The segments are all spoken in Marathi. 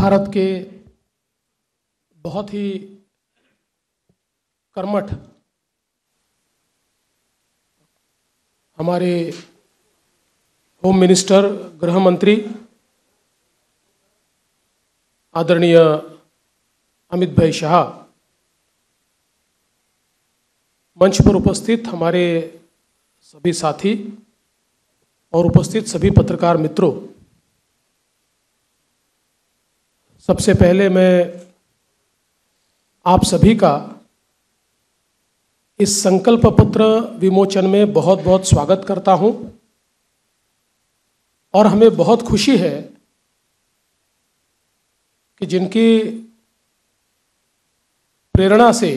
भारत के बहुत ही कर्मठ हमारे होम मिनिस्टर, गृह मंत्री आदरणीय अमित भाई शाह, मंच पर उपस्थित हमारे सभी साथी और उपस्थित सभी पत्रकार मित्रों, सबसे पहले मैं आप सभी का इस संकल्प पत्र विमोचन में बहुत बहुत स्वागत करता हूं और हमें बहुत खुशी है कि जिनकी प्रेरणा से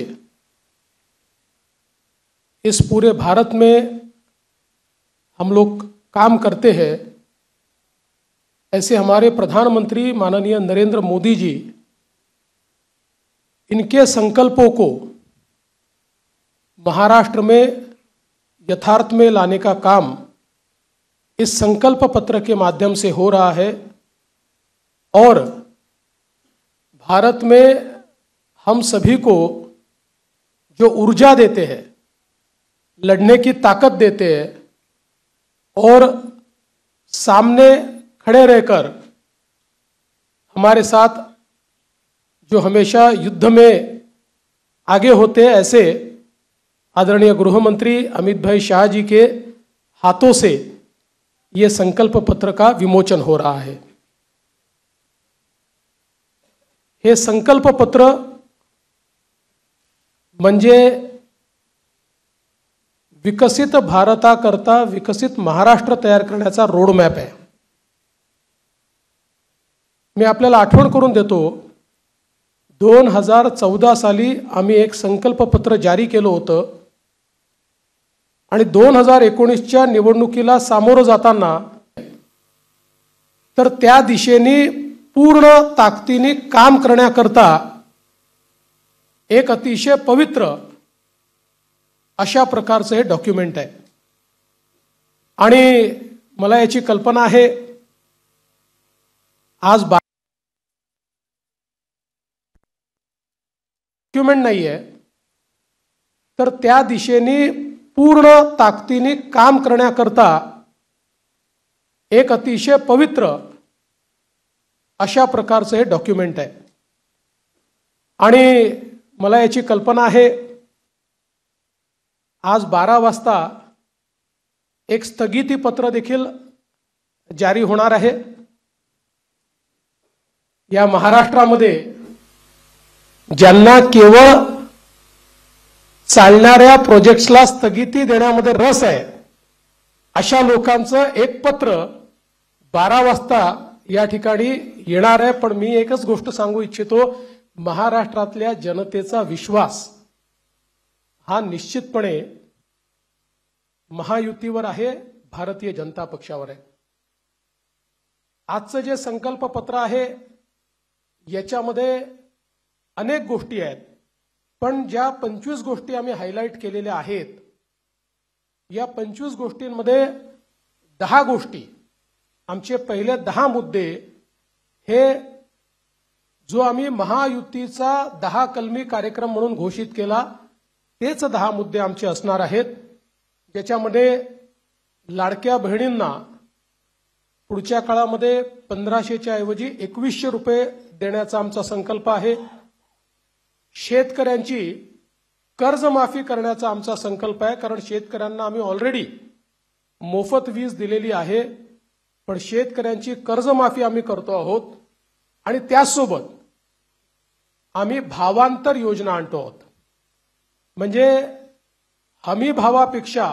इस पूरे भारत में हम लोग काम करते हैं, ऐसे हमारे प्रधानमंत्री माननीय नरेंद्र मोदी जी, इनके संकल्पों को महाराष्ट्र में यथार्थ में लाने का काम इस संकल्प पत्र के माध्यम से हो रहा है और भारत में हम सभी को जो ऊर्जा देते हैं, लड़ने की ताकत देते हैं और सामने खड़े रहकर हमारे साथ जो हमेशा युद्ध में आगे होते हैं, ऐसे आदरणीय गृह मंत्री अमित भाई शाह जी के हाथों से ये संकल्प पत्र का विमोचन हो रहा है। हे संकल्प पत्र म्हणजे विकसित भारताकरता विकसित महाराष्ट्र तयार करण्याचा रोडमॅप आहे। मी आपल्याला आठवण करून देतो, 2014 साली आम्ही एक संकल्प पत्र जारी केलं होतं आणि 2019च्या निवडणुकीला सामोरं जाताना तर त्या दिशेने पूर्ण ताकदीने काम करण्याकरता एक अतिशय पवित्र अशा प्रकारचं हे डॉक्युमेंट आहे आणि मला याची कल्पना आहे आज डॉक्युमेंट नाही आहे तर त्या दिशेने पूर्ण ताकदीने काम करण्याकरता एक अतिशय पवित्र अशा प्रकारचं हे डॉक्युमेंट आहे आणि मला याची कल्पना आहे आज 12 वाजता एक स्थगिती पत्र देखील जारी होणार आहे। या महाराष्ट्रामध्ये ज्यांना केवळ चालणाऱ्या प्रोजेक्ट्सला स्थगिती देण्यामध्ये रस आहे, अशा लोकांचं एक पत्र 12 वाजता या ठिकाणी येणार आहे। पण मी एकच गोष्ट सांगू इच्छितो, महाराष्ट्रातल्या जनतेचा विश्वास हा निश्चितपणे महायुतीवर आहे, भारतीय जनता पक्षावर आहे। आजचं जे संकल्प पत्र आहे याच्यामध्ये अनेक गोष्टी आहेत, पण ज्या 25 गोष्टी आम्ही हायलाइट केलेल्या आहेत, या 25 गोष्टींमध्ये 10 गोष्टी, आमचे पहिले 10 मुद्दे हे जो आम्ही महायुतीचा 10 कलमी कार्यक्रम म्हणून घोषित केला, तेच 10 मुद्दे आमचे असणार आहेत, ज्याच्यामध्ये लाडक्या बहिणींना पुढच्या काळामध्ये 1500च्या ऐवजी 2100 रुपये देण्याचा आमचा संकल्प आहे। शेतकऱ्यांची कर्जमाफी करण्याचा आमचा संकल्प आहे, कारण शेतकऱ्यांना आम्ही ऑलरेडी मोफत वीज दिलेली आहे, पण शेतकऱ्यांची कर्जमाफी आम्ही करतो आहोत आणि त्यासोबत आम्ही भावांतर योजना आणतो आहोत। म्हणजे हमी भावापेक्षा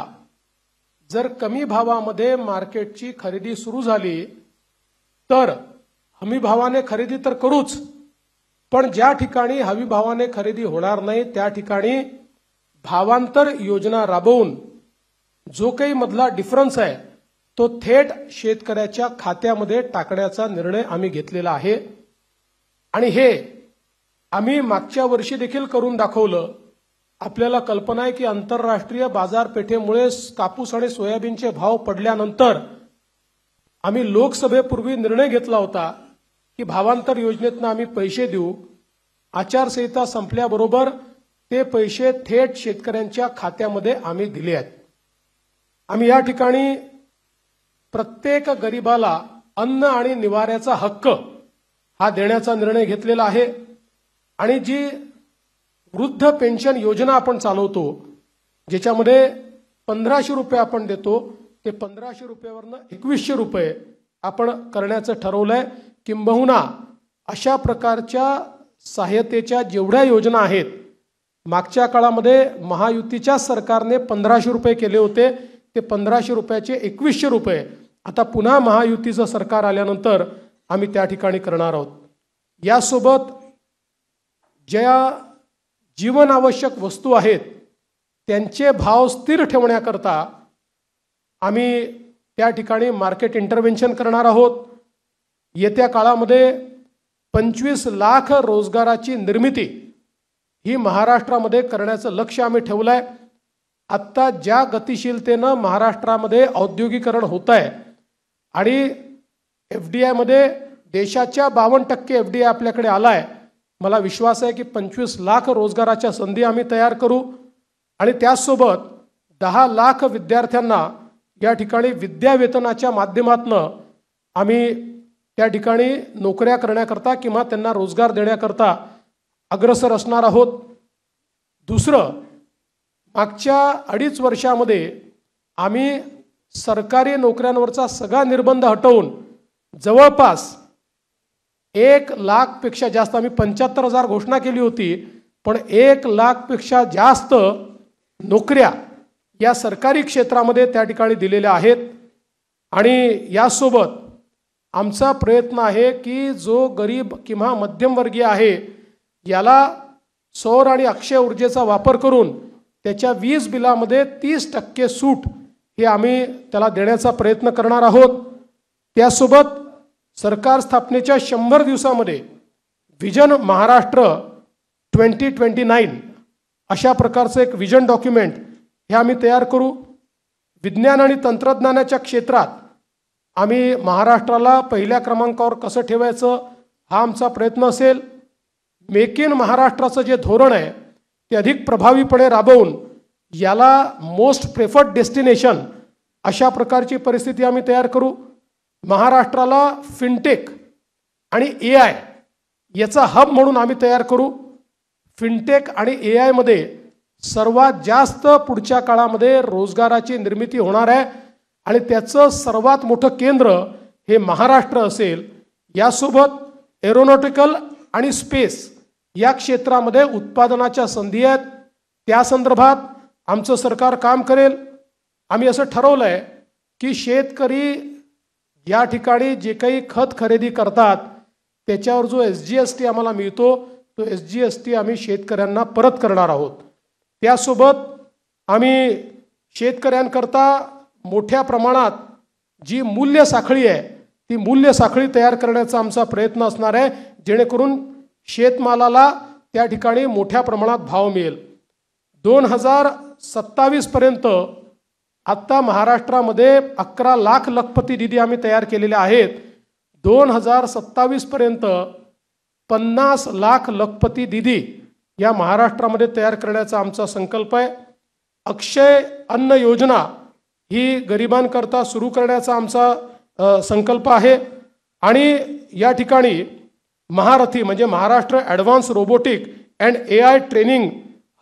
जर कमी भावामध्ये मार्केटची खरेदी सुरू झाली तर हमी भावाने खरेदी तर करूच, पण ज्या ठिकाणी हमी भावाने खरेदी होणार नाही त्या ठिकाणी भावांतर योजना राबवून जो काही मधला डिफरन्स आहे तो थेट शेतकऱ्याच्या खात्यामध्ये टाकण्याचा निर्णय आम्ही घेतलेला आहे आणि हे आम्ही मागच्या वर्षी देखील करून दाखवलं। आपल्याला कल्पना आहे की आंतरराष्ट्रीय बाजारपेठेमुळे कापूस आणि सोयाबीनचे भाव पडल्यानंतर आम्ही लोकसभेपूर्वी निर्णय घेतला होता की भावांतर योजनेतनं आम्ही पैसे देऊ, आचारसंहिता संपल्याबरोबर ते पैसे थेट शेतकऱ्यांच्या खात्यामध्ये आम्ही दिले आहेत. आम्ही या ठिकाणी प्रत्येक गरिबाला अन्न आणि निवाऱ्याचा हक्क हा देण्याचा निर्णय घेतलेला आहे. आणि जी वृद्ध पेन्शन योजना आपण चालवतो, ज्याच्यामध्ये 1500 रुपये आपण देतो, ते 1500 रुपयावरनं 2100 रुपये आपण करण्याचं ठरवलंय. किंबहुना अशा प्रकारच्या सहाय्यतेच्या जेवढ्या योजना आहेत, मागच्या काळामध्ये महायुतीच्या सरकारने 1500 रुपये केले होते, ते 1500 रुपयाचे 2100 रुपये आता पुन्हा महायुतीचं सरकार आल्यानंतर आम्ही त्या ठिकाणी करणार आहोत. यासोबत ज्या जीवनावश्यक वस्तू आहेत त्यांचे भाव स्थिर ठेवण्याकरता आम्ही त्या ठिकाणी मार्केट इंटरव्हेन्शन करणार आहोत. येत्या काळामध्ये 25 लाख रोजगाराची निर्मिती ही महाराष्ट्रामध्ये करण्याचं लक्ष्य आम्ही ठेवलं आहे. आत्ता ज्या गतिशीलतेनं महाराष्ट्रामध्ये औद्योगिकरण होत आहे आणि FDI मध्ये देशाच्या 52% FDI आपल्याकडे आला आहे, मला विश्वास आहे की 25 लाख रोजगाराच्या संधी आम्ही तयार करू. आणि त्याचसोबत 10 लाख विद्यार्थ्यांना या ठिकाणी विद्यावेतनाच्या माध्यमातून आम्ही त्या ठिकाणी नोकऱ्या करण्याकरता किंवा त्यांना रोजगार देण्याकरता अग्रसर असणार आहोत. दुसरं, मागच्या 2.5 वर्षामध्ये आम्ही सरकारी नोकऱ्यांवरचा सगळा निर्बंध हटवून जवळपास 1 लाखपेक्षा जास्त, आम्ही 75,000 घोषणा केली होती, पण 1 लाखपेक्षा जास्त नोकऱ्या या सरकारी क्षेत्रामध्ये त्या ठिकाणी दिलेल्या आहेत. आणि यासोबत आमचा प्रयत्न आहे की जो गरीब किंवा मध्यमवर्गीय आहे याला सौर आणि अक्षय ऊर्जेचा वापर करून त्याच्या वीज बिलामध्ये 30% सूट हे आम्ही त्याला देण्याचा प्रयत्न करणार आहोत. त्यासोबत सरकार स्थापनेच्या 100 दिवसामध्ये विजन महाराष्ट्र 2029 अशा प्रकारचं एक विजन डॉक्युमेंट हे आम्ही तयार करू. विज्ञान आणि तंत्रज्ञानाच्या क्षेत्रात आम्ही महाराष्ट्राला पहिल्या क्रमांकावर कसं ठेवायचं हा आमचा प्रयत्न असेल. मेक इन महाराष्ट्राचं जे धोरण आहे ते अधिक प्रभावीपणे राबवून याला मोस्ट प्रेफर्ड डेस्टिनेशन अशा प्रकारची परिस्थिती आम्ही तयार करू. महाराष्ट्राला फिनटेक आणि AI याचा हब म्हणून आम्ही तयार करू. फिनटेक आणि AI मध्ये सर्वात जास्त पुढच्या काळामध्ये रोजगाराची निर्मिती होणार आहे आणि त्याचं सर्वात मोठं केंद्र हे महाराष्ट्र असेल. यासोबत एरोनॉटिकल आणि स्पेस या क्षेत्रामध्ये उत्पादनाच्या संधी आहेत, त्या संदर्भात आमचं सरकार काम करेल. आम्ही असं ठरवलं आहे की शेतकरी या ठिकाणी जे काही खत खरेदी करतात त्याच्यावर जो SGST आम्हाला मिळतो तो SGST आम्ही शेतकऱ्यांना परत करणार आहोत. त्यासोबत आम्ही शेतकऱ्यांकरता मोठ्या प्रमाणात जी मूल्य साखळी आहे ती मूल्य साखळी तयार करण्याचा आमचा प्रयत्न असणार आहे, जेणेकरून शेतमालाला त्या ठिकाणी मोठ्या प्रमाणात भाव मिळेल. 2027 पर्यंत आत्ता महाराष्ट्रामध्ये 11 लाख लखपती निधी आम्ही तयार केलेले आहेत. 2027 पर्यंत 50 लाख लखपती निधी या महाराष्ट्रामध्ये तयार करण्याचा आमचा संकल्प आहे. अक्षय अन्न योजना ही गरिबांकरता सुरू करण्याचा आमचा संकल्प आहे. आणि या ठिकाणी महारथी म्हणजे Maharashtra advance robotic and AI training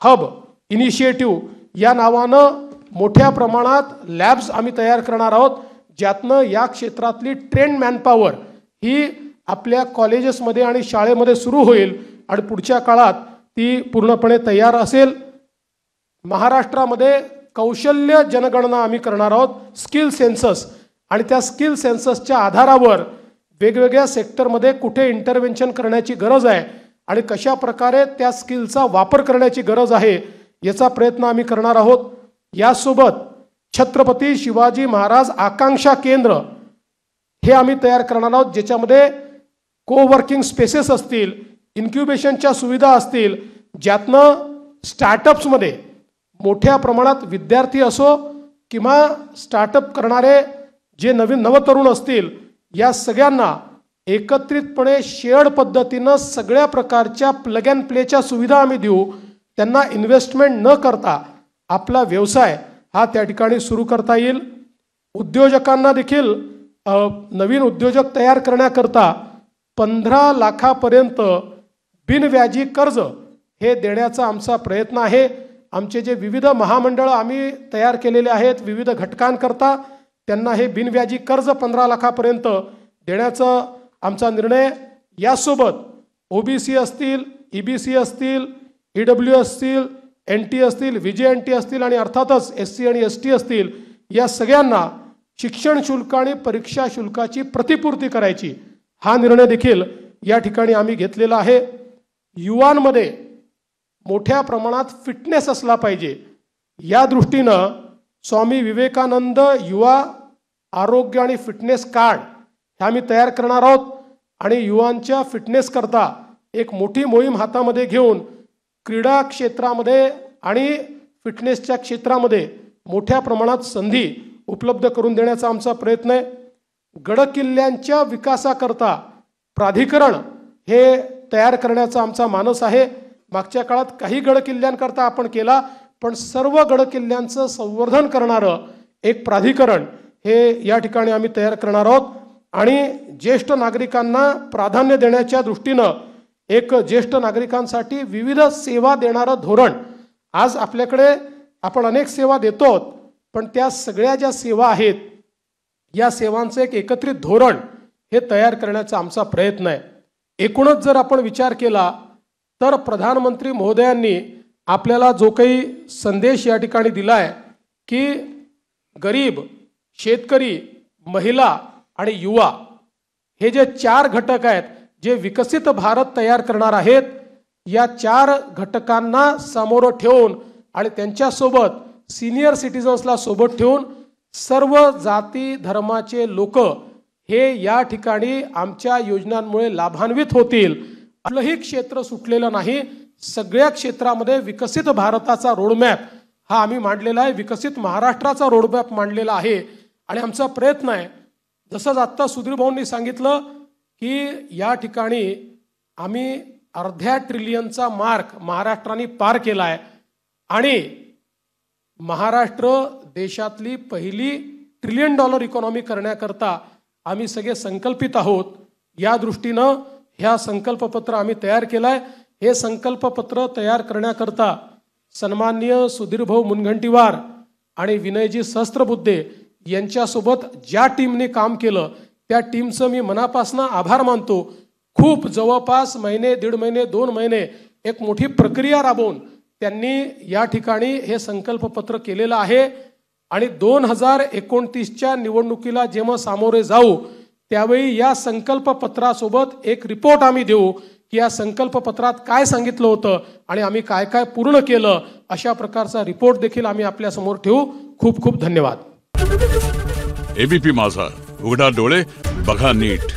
hub initiative या नावानं मोठ्या प्रमाणात लॅब्स आम्ही तयार करणार आहोत, ज्यातनं या क्षेत्रातली ट्रेंड मॅनपॉवर ही आपल्या कॉलेजेसमध्ये आणि शाळेमध्ये सुरू होईल आणि पुढच्या काळात ती पूर्णपणे तयार असेल. महाराष्ट्रामध्ये कौशल्य जनगणना आम्ही करणार आहोत, स्किल सेन्सस, आणि त्या स्किल सेन्ससच्या आधारावर वेगवेगळ्या सेक्टरमध्ये कुठे इंटरव्हेन्शन करण्याची गरज आहे आणि कशा प्रकारे त्या स्किलचा वापर करण्याची गरज आहे याचा प्रयत्न आम्ही करणार आहोत. यासोबत छत्रपती शिवाजी महाराज आकांक्षा केंद्र हे आम्ही तयार करणार आहोत, ज्याच्यामध्ये कोवर्किंग स्पेसेस असतील, इन्क्युबेशनच्या सुविधा असतील, ज्यातनं स्टार्टअप्समध्ये मोठ्या प्रमाणात विद्यार्थी असो किंवा स्टार्टअप करणारे जे नवतरुण असतील या सगळ्यांना एकत्रितपणे शेअर्ड पद्धतीनं सगळ्या प्रकारच्या प्लग अँड प्लेच्या सुविधा आम्ही देऊ. त्यांना इन्व्हेस्टमेंट न करता आपला व्यवसाय हा त्या ठिकाणी सुरू करता येईल. उद्योजकांना देखील नवीन उद्योजक तयार करण्याकरता 15 लाखापर्यंत बिनव्याजी कर्ज हे देण्याचा आमचा प्रयत्न आहे. आमचे जे विविध महामंडळं आम्ही तयार केलेले आहेत विविध घटकांकरता, त्यांना हे बिनव्याजी कर्ज 15 लाखापर्यंत देण्याचा आमचा निर्णय. यासोबत ओबीसी असतील, ईबीसी असतील, ईडब्ल्यू असतील, एनटी असतील, व्हीजेएनटी असतील आणि अर्थातच एससी आणि एसटी असतील, या सगळ्यांना शिक्षण शुल्क आणि परीक्षा शुल्काची प्रतिपूर्ती करायची हा निर्णय देखील या ठिकाणी आम्ही घेतलेला आहे. युवांमध्ये मोठ्या प्रमाणात फिटनेस असला पाहिजे या दृष्टीनं स्वामी विवेकानंद युवा आरोग्य आणि फिटनेस कार्ड हे आम्ही तयार करणार आहोत. आणि युवांच्या फिटनेस करता एक मोठी मोहीम हातामध्ये घेऊन क्रीडा क्षेत्रामध्ये आणि फिटनेसच्या क्षेत्रामध्ये मोठ्या प्रमाणात संधी उपलब्ध करून देण्याचा आमचा प्रयत्न आहे. गडकिल्ल्यांच्या विकासाकरता प्राधिकरण हे तयार करण्याचा आमचा मानस आहे. मागच्या काळात काही गडकिल्ल्यांकरता आपण केला, पण सर्व गडकिल्ल्यांचं संवर्धन करणारं एक प्राधिकरण हे या ठिकाणी आम्ही तयार करणार आहोत. आणि ज्येष्ठ नागरिकांना प्राधान्य देण्याच्या दृष्टीनं एक ज्येष्ठ नागरिकांसाठी विविध सेवा देणारं धोरण, आज आपल्याकडे आपण अनेक सेवा देतो, पण त्या सगळ्या ज्या सेवा आहेत या सेवांचं एक एकत्रित धोरण हे तयार करण्याचा आमचा प्रयत्न आहे. एकूणच जर आपण विचार केला तर प्रधानमंत्री महोदयांनी आपल्याला जो काही संदेश या ठिकाणी दिला आहे की गरीब, शेतकरी, महिला आणि युवा हे जे 4 घटक आहेत जे विकसित भारत तयार करणार आहेत, या 4 घटकांना समोर ठेवून आणि त्यांच्यासोबत सिनियर सिटीजन्सला सोबत ठेवून सर्व जाती धर्माचे लोक हे या ठिकाणी आमच्या योजनांमुळे लाभान्वित होतील. कुठलंही क्षेत्र सुटलेलं नाही. सगळ्या क्षेत्रामध्ये विकसित भारताचा रोडमॅप हा आम्ही मांडलेला आहे, विकसित महाराष्ट्राचा रोडमॅप मांडलेला आहे. आणि आमचा प्रयत्न आहे, जसंच आत्ता सुधीर भाऊंनी सांगितलं की या ठिकाणी आम्ही अर्ध्या ट्रिलियनचा मार्क महाराष्ट्राने पार केला आहे आणि महाराष्ट्र देशातली पहिली $1 ट्रिलियन इकॉनॉमी करण्याकरता आम्ही सगळे संकल्पित आहोत. या दृष्टीनं ह्या संकल्पपत्र आम्ही तयार केलं आहे. हे संकल्पपत्र तयार करण्याकरता सन्माननीय सुधीरभाऊ मुनगंटीवार आणि विनयजी सहस्त्रबुद्धे यांच्यासोबत ज्या टीमने काम केलं त्या टीमचं मी मनापासून आभार मानतो. खूप जवळपास महिने, 1.5 महिने, 2 महिने एक मोठी प्रक्रिया राबवून त्यांनी या ठिकाणी हे संकल्पपत्र केलेलं आहे. आणि 2029च्या निवडणुकीला जेव्हा सामोरे जाऊ त्यावेळी या संकल्पपत्रासोबत एक रिपोर्ट आम्ही देऊ की या संकल्पपत्रात काय सांगितलं होतं आणि आम्ही काय काय पूर्ण केलं, अशा प्रकारचा रिपोर्ट देखील आम्ही आपल्या समोर ठेवू. खूप खूप धन्यवाद. एबीपी माझा, उघडा डोळे बघा नीट.